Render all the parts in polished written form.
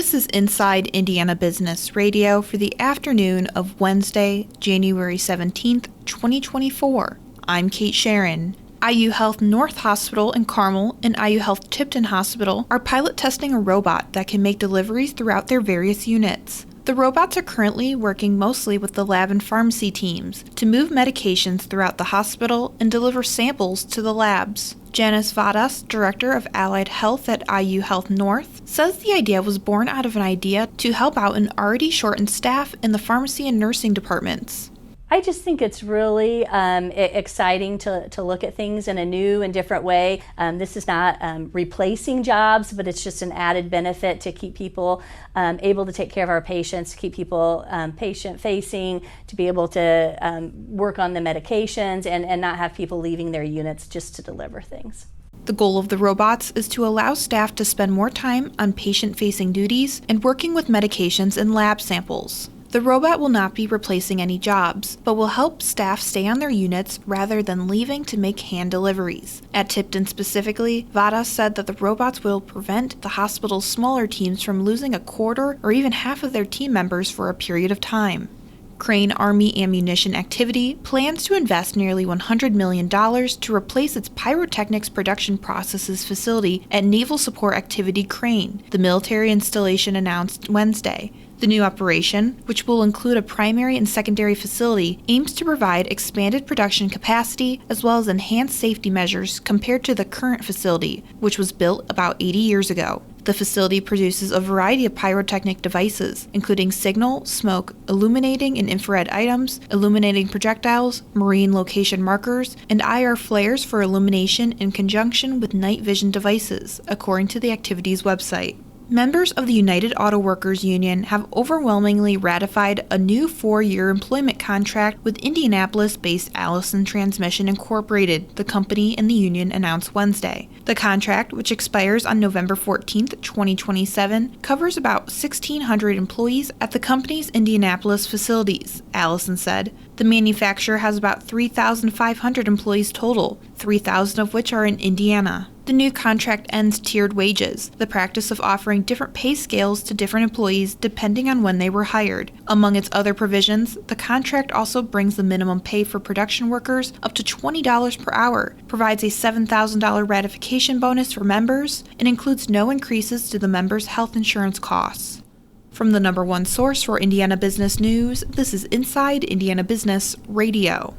This is Inside Indiana Business Radio for the afternoon of Wednesday, January 17th, 2024. I'm Kate Sharon. IU Health North Hospital in Carmel and IU Health Tipton Hospital are pilot testing a robot that can make deliveries throughout their various units. The robots are currently working mostly with the lab and pharmacy teams to move medications throughout the hospital and deliver samples to the labs. Janice Vadas, Director of Allied Health at IU Health North, says the idea was born out of an idea to help out an already shortened staff in the pharmacy and nursing departments. I just think it's really exciting to look at things in a new and different way. This is not replacing jobs, but it's just an added benefit to keep people able to take care of our patients, to keep people patient-facing, to be able to work on the medications and not have people leaving their units just to deliver things. The goal of the robots is to allow staff to spend more time on patient-facing duties and working with medications and lab samples. The robot will not be replacing any jobs, but will help staff stay on their units rather than leaving to make hand deliveries. At Tipton specifically, Vadas said that the robots will prevent the hospital's smaller teams from losing a quarter or even half of their team members for a period of time. Crane Army Ammunition Activity plans to invest nearly $100 million to replace its pyrotechnics production processes facility at Naval Support Activity Crane, the military installation announced Wednesday. The new operation, which will include a primary and secondary facility, aims to provide expanded production capacity as well as enhanced safety measures compared to the current facility, which was built about 80 years ago. The facility produces a variety of pyrotechnic devices, including signal, smoke, illuminating and infrared items, illuminating projectiles, marine location markers, and IR flares for illumination in conjunction with night vision devices, according to the activity's website. Members of the United Auto Workers Union have overwhelmingly ratified a new 4-year employment contract with Indianapolis-based Allison Transmission Incorporated, the company and the union announced Wednesday. The contract, which expires on November 14, 2027, covers about 1,600 employees at the company's Indianapolis facilities, Allison said. The manufacturer has about 3,500 employees total, 3,000 of which are in Indiana. The new contract ends tiered wages, the practice of offering different pay scales to different employees depending on when they were hired. Among its other provisions, the contract also brings the minimum pay for production workers up to $20 per hour, provides a $7,000 ratification bonus for members, and includes no increases to the members' health insurance costs. From the number one source for Indiana business news, this is Inside Indiana Business Radio.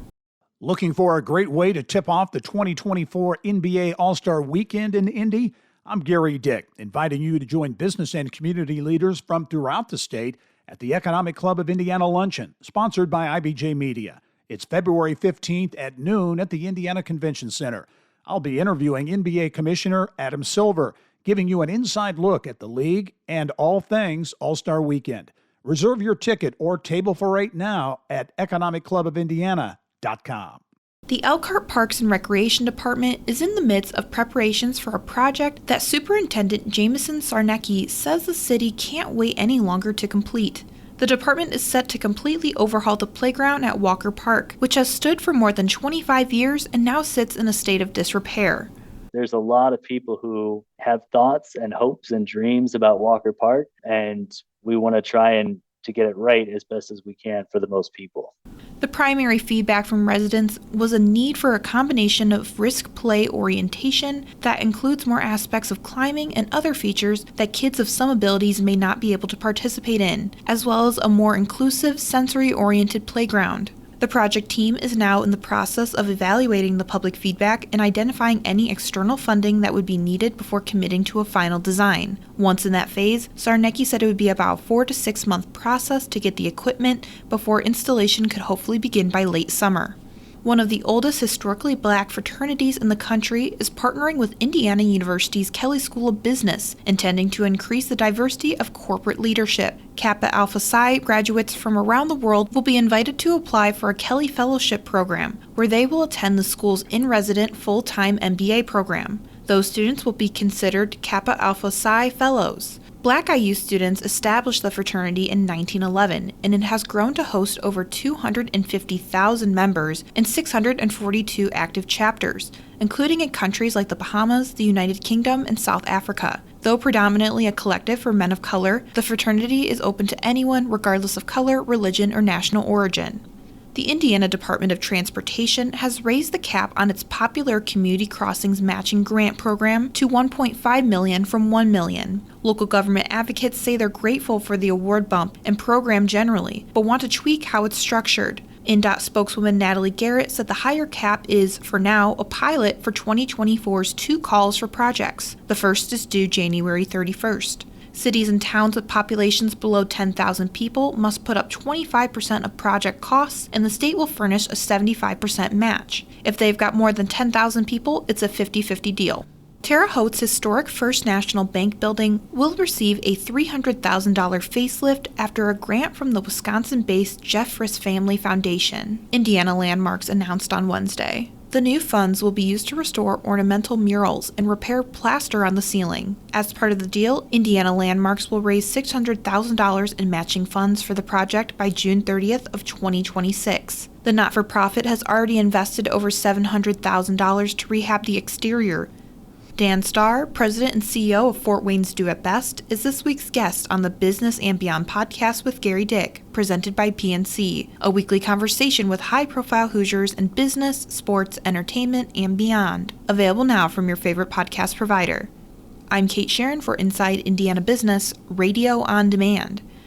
Looking for a great way to tip off the 2024 NBA All-Star Weekend in Indy? I'm Gary Dick, inviting you to join business and community leaders from throughout the state at the Economic Club of Indiana Luncheon, sponsored by IBJ Media. It's February 15th at noon at the Indiana Convention Center. I'll be interviewing NBA Commissioner Adam Silver, giving you an inside look at the league and all things All-Star Weekend. Reserve your ticket or table for 8 now at economicclubofindiana.com. The Elkhart Parks and Recreation Department is in the midst of preparations for a project that Superintendent Jameson Sarnecki says the city can't wait any longer to complete. The department is set to completely overhaul the playground at Walker Park, which has stood for more than 25 years and now sits in a state of disrepair. There's a lot of people who have thoughts and hopes and dreams about Walker Park, and we want to try to get it right as best as we can for the most people. The primary feedback from residents was a need for a combination of risk play orientation that includes more aspects of climbing and other features that kids of some abilities may not be able to participate in, as well as a more inclusive, sensory-oriented playground. The project team is now in the process of evaluating the public feedback and identifying any external funding that would be needed before committing to a final design. Once in that phase, Sarnecki said it would be about a 4 to 6 month process to get the equipment before installation could hopefully begin by late summer. One of the oldest historically black fraternities in the country is partnering with Indiana University's Kelley School of Business, intending to increase the diversity of corporate leadership. Kappa Alpha Psi graduates from around the world will be invited to apply for a Kelley Fellowship program, where they will attend the school's in-resident full-time MBA program. Those students will be considered Kappa Alpha Psi Fellows. Black IU students established the fraternity in 1911, and it has grown to host over 250,000 members and 642 active chapters, including in countries like the Bahamas, the United Kingdom, and South Africa. Though predominantly a collective for men of color, the fraternity is open to anyone regardless of color, religion, or national origin. The Indiana Department of Transportation has raised the cap on its popular Community Crossings Matching Grant program to $1.5 million from $1 million. Local government advocates say they're grateful for the award bump and program generally, but want to tweak how it's structured. INDOT spokeswoman Natalie Garrett said the higher cap is, for now, a pilot for 2024's 2 calls for projects. The first is due January 31st. Cities and towns with populations below 10,000 people must put up 25% of project costs, and the state will furnish a 75% match. If they've got more than 10,000 people, it's a 50-50 deal. Terre Haute's historic First National Bank building will receive a $300,000 facelift after a grant from the Wisconsin-based Jeffress Family Foundation, Indiana Landmarks announced on Wednesday. The new funds will be used to restore ornamental murals and repair plaster on the ceiling. As part of the deal, Indiana Landmarks will raise $600,000 in matching funds for the project by June 30th of 2026. The not-for-profit has already invested over $700,000 to rehab the exterior. Dan Starr, president and CEO of Fort Wayne's Do It Best, is this week's guest on the Business and Beyond podcast with Gary Dick, presented by PNC, a weekly conversation with high-profile Hoosiers in business, sports, entertainment, and beyond. Available now from your favorite podcast provider. I'm Kate Sharon for Inside Indiana Business, Radio on Demand.